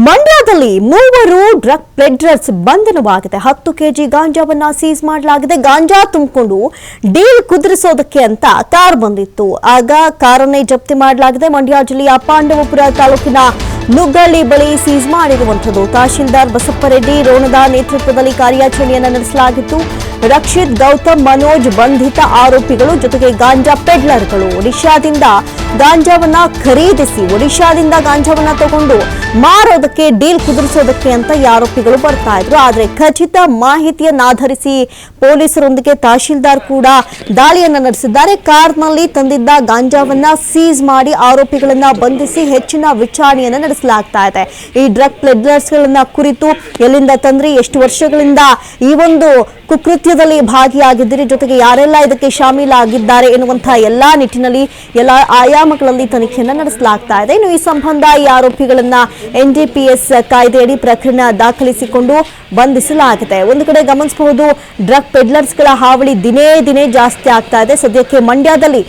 ಮಂಡ್ಯದಲ್ಲಿ ಮೂವರು drug peddlers ಬಂಧನವಾಗಿದೆ. 10 KG ಗಾಂಜಾವನ್ನ seize ಮಾಡಲಾಗಿದೆ. ಗಾಂಜಾ ತುಂಬಿಕೊಂಡು ಡೀಲ್ ಕುದುರಿಸೋದಕ್ಕೆ ಅಂತ ಕಾರ್ ಬಂದಿತ್ತು. ಆಗ ಕಾರನ್ನೇ ಜಪ್ತಿ ಮಾಡಲಾಗಿದೆ. ಮಂಡ್ಯ ಜಿಲ್ಲೆಯ ಪಾಂಡವಪುರ ತಾಲೂಕಿನ ನುಗ್ಗಳ್ಳಿ ಬಳಿ ಸೀಸ್ ಮಾಡಿರುವಂಥದ್ದು. ತಹಶೀಲ್ದಾರ್ ಬಸಪ್ಪ ರೆಡ್ಡಿ ರೋಣದ ನೇತೃತ್ವದಲ್ಲಿ ಕಾರ್ಯಾಚರಣೆಯನ್ನು ನಡೆಸಲಾಗಿತ್ತು. ರಕ್ಷಿತ್, ಗೌತಮ್, ಮನೋಜ್ ಬಂಧಿತ ಆರೋಪಿಗಳು, ಜೊತೆಗೆ ಗಾಂಜಾ ಪೆಡ್ಲರ್ಗಳು. ಒಡಿಶಾದಿಂದ ಗಾಂಜಾವನ್ನ ಖರೀದಿಸಿ ಒಡಿಶಾದಿಂದ ಗಾಂಜಾವನ್ನ ತಗೊಂಡು ಮಾರೋದಕ್ಕೆ ಡೀಲ್ ಕುದುರಿಸೋದಕ್ಕೆ ಅಂತ ಈ ಆರೋಪಿಗಳು ಬರ್ತಾ ಇದ್ರು. ಆದರೆ ಖಚಿತ ಮಾಹಿತಿಯನ್ನಾಧರಿಸಿ ಪೊಲೀಸರೊಂದಿಗೆ ತಹಶೀಲ್ದಾರ್ ಕೂಡ ದಾಳಿಯನ್ನ ನಡೆಸಿದ್ದಾರೆ. ಕಾರ್ನಲ್ಲಿ ತಂದಿದ್ದ ಗಾಂಜಾವನ್ನ ಸೀಸ್ ಮಾಡಿ ಆರೋಪಿಗಳನ್ನ ಬಂಧಿಸಿ ಹೆಚ್ಚಿನ ವಿಚಾರಣೆಯನ್ನ ನಡೆಸಲಾಗ್ತಾ ಇದೆ. ಈ ಡ್ರಗ್ ಪೆಡ್ಲರ್ಸ್ಗಳನ್ನ ಕುರಿತು ಎಲ್ಲಿಂದ ತಂದ್ರಿ, ಎಷ್ಟು ವರ್ಷಗಳಿಂದ ಈ ಒಂದು ಕುಕೃತ್ಯದಲ್ಲಿ ಭಾಗಿಯಾಗಿದ್ದೀರಿ, ಜೊತೆಗೆ ಯಾರೆಲ್ಲ ಇದಕ್ಕೆ ಶಾಮೀಲಾಗಿದ್ದಾರೆ ಎನ್ನುವಂತಹ ಎಲ್ಲಾ ನಿಟ್ಟಿನಲ್ಲಿ ಎಲ್ಲ ಆಯಾಮಗಳಲ್ಲಿ ತನಿಖೆಯನ್ನ ನಡೆಸಲಾಗ್ತಾ ಇದೆ. ಇನ್ನು ಈ ಸಂಬಂಧ ಈ ಆರೋಪಿಗಳನ್ನ ಎನ್ಡಿಪಿಎಸ್ ಕಾಯ್ದೆಯಡಿ ಪ್ರಕರಣ ದಾಖಲಿಸಿಕೊಂಡು ಬಂಧಿಸಲಾಗಿದೆ. ಒಂದು ಕಡೆ ಗಮನಿಸಬಹುದು, ಡ್ರಗ್ ಪೆಡ್ಲರ್ಸ್ಗಳ ಹಾವಳಿ ದಿನೇ ದಿನೇ ಜಾಸ್ತಿ ಆಗ್ತಾ ಇದೆ. ಸದ್ಯಕ್ಕೆ ಮಂಡ್ಯದಲ್ಲಿ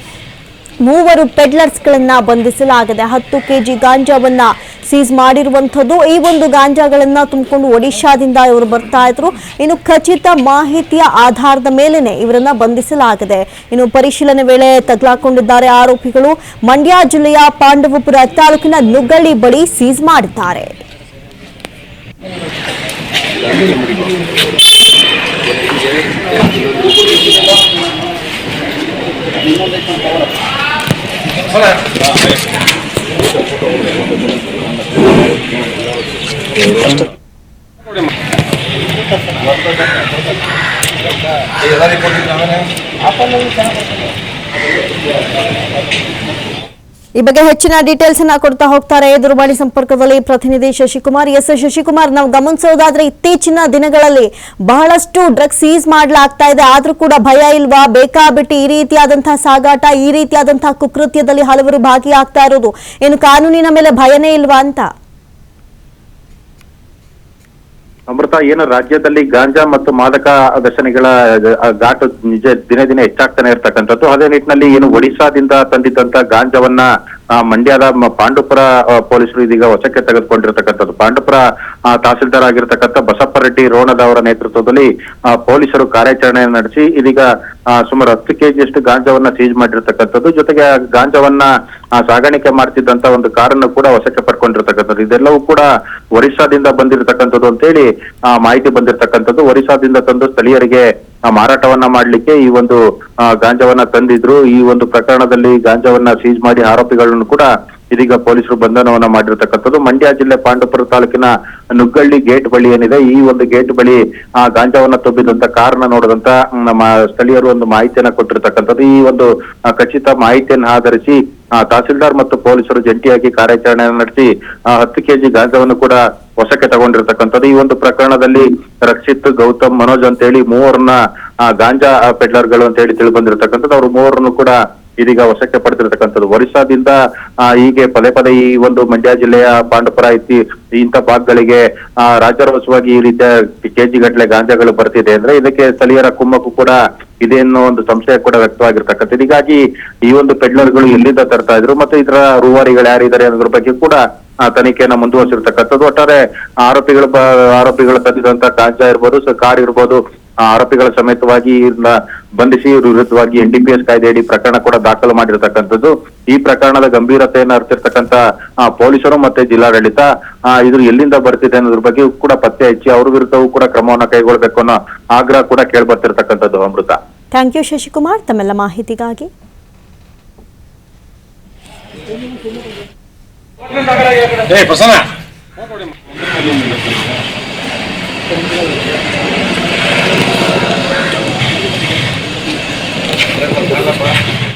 ಮೂವರು ಪೆಡ್ಲರ್ಸ್ಗಳನ್ನ ಬಂಧಿಸಲಾಗಿದೆ. 10 ಕೆಜಿ ಗಾಂಜಾವನ್ನ ಸೀಸ್ ಮಾಡಿರುವಂಥದ್ದು. ಈ ಒಂದು ಗಾಂಜಾಗಳನ್ನ ತುಂಬಿಕೊಂಡು ಒಡಿಶಾದಿಂದ ಇವರು ಬರ್ತಾ ಇದ್ರು. ಇನ್ನು ಖಚಿತ ಮಾಹಿತಿಯ ಆಧಾರದ ಮೇಲೆನೆ ಇವರನ್ನ ಬಂಧಿಸಲಾಗಿದೆ. ಇನ್ನು ಪರಿಶೀಲನೆ ವೇಳೆ ತಗಲಾಕೊಂಡಿದ್ದಾರೆ ಆರೋಪಿಗಳು. ಮಂಡ್ಯ ಜಿಲ್ಲೆಯ ಪಾಂಡವಪುರ ತಾಲೂಕಿನ ನುಗ್ಗಳ್ಳಿ ಬಳಿ ಸೀಸ್ ಮಾಡಿದ್ದಾರೆ. ಈ ಬಗ್ಗೆ ಹೆಚ್ಚಿನ ಡೀಟೇಲ್ಸ್ ಅನ್ನ ಕೊಡ್ತಾ ಹೋಗ್ತಾರೆ ದೂರವಾಣಿ ಸಂಪರ್ಕದಲ್ಲಿ ಪ್ರತಿನಿಧಿ ಶಶಿಕುಮಾರ್. ಶಶಿಕುಮಾರ್, ನಾವು ಗಮನಿಸೋದಾದ್ರೆ ಇತ್ತೀಚಿನ ದಿನಗಳಲ್ಲಿ ಬಹಳಷ್ಟು ಡ್ರಗ್ಸ್ ಸೀಸ್ ಮಾಡಲಾಗ್ತಾ ಇದೆ. ಆದ್ರೂ ಕೂಡ ಭಯ ಇಲ್ವಾ? ಬೇಕಾಬಿಟ್ಟು ಈ ರೀತಿಯಾದಂತಹ ಸಾಗಾಟ, ಈ ರೀತಿಯಾದಂತಹ ಕುಕೃತ್ಯದಲ್ಲಿ ಹಲವರು ಭಾಗಿಯಾಗ್ತಾ ಇರೋದು, ಏನು ಕಾನೂನಿನ ಮೇಲೆ ಭಯನೇ ಇಲ್ವಾ ಅಂತ? ಅಮೃತ, ಏನು ರಾಜ್ಯದಲ್ಲಿ ಗಾಂಜಾ ಮತ್ತು ಮಾದಕ ವ್ಯಸನಿಗಳ ಘಾಟು ದಿನೇ ದಿನೇ ಹೆಚ್ಚಾಗ್ತಾನೆ ಇರ್ತಕ್ಕಂಥದ್ದು. ಅದೇ ನಿಟ್ಟಿನಲ್ಲಿ ಏನು ಒಡಿಶಾದಿಂದ ತಂದಿದ್ದಂತ ಗಾಂಜಾವನ್ನ ಮಂಡ್ಯದ ಪಾಂಡವಪುರ ಪೊಲೀಸರು ಇದೀಗ ವಶಕ್ಕೆ ತೆಗೆದುಕೊಂಡಿರ್ತಕ್ಕಂಥದ್ದು. ಪಾಂಡವಪುರ ತಹಸೀಲ್ದಾರ್ ಆಗಿರ್ತಕ್ಕಂಥ ಬಸಪ್ಪ ರೆಡ್ಡಿ ರೋಣದ ಅವರ ನೇತೃತ್ವದಲ್ಲಿ ಪೊಲೀಸರು ಕಾರ್ಯಾಚರಣೆಯನ್ನು ನಡೆಸಿ ಇದೀಗ ಸುಮಾರು 10 ಕೆಜಿಯಷ್ಟು ಗಾಂಜಾವನ್ನ ಸೀಜ್ ಮಾಡಿರ್ತಕ್ಕಂಥದ್ದು. ಜೊತೆಗೆ ಗಾಂಜಾವನ್ನ ಸಾಗಾಣಿಕೆ ಮಾಡ್ತಿದ್ದಂತ ಒಂದು ಕಾರನ್ನು ಕೂಡ ವಶಕ್ಕೆ ಪಡ್ಕೊಂಡಿರ್ತಕ್ಕಂಥದ್ದು. ಇದೆಲ್ಲವೂ ಕೂಡ ಒರಿಸ್ಸಾದಿಂದ ಬಂದಿರತಕ್ಕಂಥದ್ದು ಅಂತೇಳಿ ಮಾಹಿತಿ ಬಂದಿರತಕ್ಕಂಥದ್ದು. ಒರಿಸ್ಸಾದಿಂದ ತಂದು ಸ್ಥಳೀಯರಿಗೆ ಮಾರಾಟವನ್ನ ಮಾಡ್ಲಿಕ್ಕೆ ಈ ಒಂದು ಗಾಂಜಾವನ್ನ ತಂದಿದ್ರು. ಈ ಒಂದು ಪ್ರಕರಣದಲ್ಲಿ ಗಾಂಜಾವನ್ನ ಸೀಜ್ ಮಾಡಿ ಆರೋಪಿಗಳನ್ನು ಕೂಡ ಇದೀಗ ಪೊಲೀಸರು ಬಂಧನವನ್ನ ಮಾಡಿರ್ತಕ್ಕಂಥದ್ದು. ಮಂಡ್ಯ ಜಿಲ್ಲೆ ಪಾಂಡವಪುರ ತಾಲೂಕಿನ ನುಗ್ಗಳ್ಳಿ ಗೇಟ್ ಬಳಿ ಏನಿದೆ, ಈ ಒಂದು ಗೇಟ್ ಬಳಿ ಗಾಂಜಾವನ್ನ ತುಂಬಿದಂತ ಕಾರನ್ನ ನೋಡಿದಂತ ನಮ್ಮ ಸ್ಥಳೀಯರು ಒಂದು ಮಾಹಿತಿಯನ್ನ ಕೊಟ್ಟಿರ್ತಕ್ಕಂಥದ್ದು. ಈ ಒಂದು ಖಚಿತ ಮಾಹಿತಿಯನ್ನು ಆಧರಿಸಿ ತಹಸೀಲ್ದಾರ್ ಮತ್ತು ಪೊಲೀಸರು ಜಂಟಿಯಾಗಿ ಕಾರ್ಯಾಚರಣೆಯನ್ನು ನಡೆಸಿ 10 ಕೆಜಿ ಗಾಂಜಾವನ್ನು ಕೂಡ ವಶಕ್ಕೆ ತಗೊಂಡಿರ್ತಕ್ಕಂಥದ್ದು. ಈ ಒಂದು ಪ್ರಕರಣದಲ್ಲಿ ರಕ್ಷಿತ್, ಗೌತಮ್, ಮನೋಜ್ ಅಂತ ಹೇಳಿ ಮೂವರನ್ನ ಗಾಂಜಾ ಪೆಡ್ಲರ್ಗಳು ಅಂತ ಹೇಳಿ ತಿಳಿ ಬಂದಿರತಕ್ಕಂಥದ್ದು. ಅವರು ಮೂವರನ್ನು ಕೂಡ ಇದೀಗ ವಶಕ್ಕೆ ಪಡೆದಿರತಕ್ಕಂಥದ್ದು. ಒರಿಸ್ಸಾದಿಂದ ಹೀಗೆ ಪದೇ ಪದೇ ಈ ಒಂದು ಮಂಡ್ಯ ಜಿಲ್ಲೆಯ ಪಾಂಡವಪುರ ಇಂಥ ಭಾಗಗಳಿಗೆ ರಾಜ್ಯರೋತ್ಸವವಾಗಿ ಈ ರೀತಿಯ ಕೆಜಿ ಗಟ್ಟಲೆ ಗಾಂಜಾಗಳು ಬರ್ತಿದೆ ಅಂದ್ರೆ ಇದಕ್ಕೆ ಸ್ಥಳೀಯರ ಕುಮ್ಮಕ್ಕು ಕೂಡ ಇದೆ ಅನ್ನೋ ಒಂದು ಸಂಶಯ ಕೂಡ ವ್ಯಕ್ತವಾಗಿರ್ತಕ್ಕಂಥದ್ದು. ಹೀಗಾಗಿ ಈ ಒಂದು ಪೆಡ್ಲರ್ಗಳು ಎಲ್ಲಿಂದ ತರ್ತಾ ಇದ್ರು ಮತ್ತೆ ಇದರ ರೂವಾರಿಗಳು ಯಾರಿದ್ದಾರೆ ಅನ್ನೋದ್ರ ಬಗ್ಗೆ ಕೂಡ ತನಿಖೆಯನ್ನ ಮುಂದುವರಿಸಿರ್ತಕ್ಕಂಥದ್ದು. ಒಟ್ಟಾರೆ ಆರೋಪಿಗಳು ತಂದಿದಂತ ಗಾಂಜಾ ಇರ್ಬೋದು, ಕಾರ್ ಇರ್ಬೋದು, ಆರೋಪಿಗಳ ಸಮೇತವಾಗಿ ಬಂಧಿಸಿ ವಿರುದ್ಧವಾಗಿ ಎನ್ಡಿಪಿಎಸ್ ಕಾಯ್ದೆಯಡಿ ಪ್ರಕರಣ ಕೂಡ ದಾಖಲು ಮಾಡಿರ್ತಕ್ಕಂಥದ್ದು. ಈ ಪ್ರಕರಣದ ಗಂಭೀರತೆಯನ್ನು ಅರಿತಿರ್ತಕ್ಕಂಥ ಪೊಲೀಸರು ಮತ್ತೆ ಜಿಲ್ಲಾಡಳಿತ ಇದು ಎಲ್ಲಿಂದ ಬರ್ತಿದೆ ಅನ್ನೋದ್ರ ಬಗ್ಗೆ ಕೂಡ ಪತ್ತೆ ಹಚ್ಚಿ ಅವ್ರ ವಿರುದ್ಧವೂ ಕೂಡ ಕ್ರಮವನ್ನ ಕೈಗೊಳ್ಬೇಕು ಅನ್ನೋ ಆಗ್ರಹ ಕೂಡ ಕೇಳ್ಬರ್ತಿರ್ತಕ್ಕಂಥದ್ದು. ಅಮೃತ, ಥ್ಯಾಂಕ್ ಯು ಶಶಿಕುಮಾರ್ ತಮ್ಮೆಲ್ಲ ಮಾಹಿತಿಗಾಗಿ. Gracias.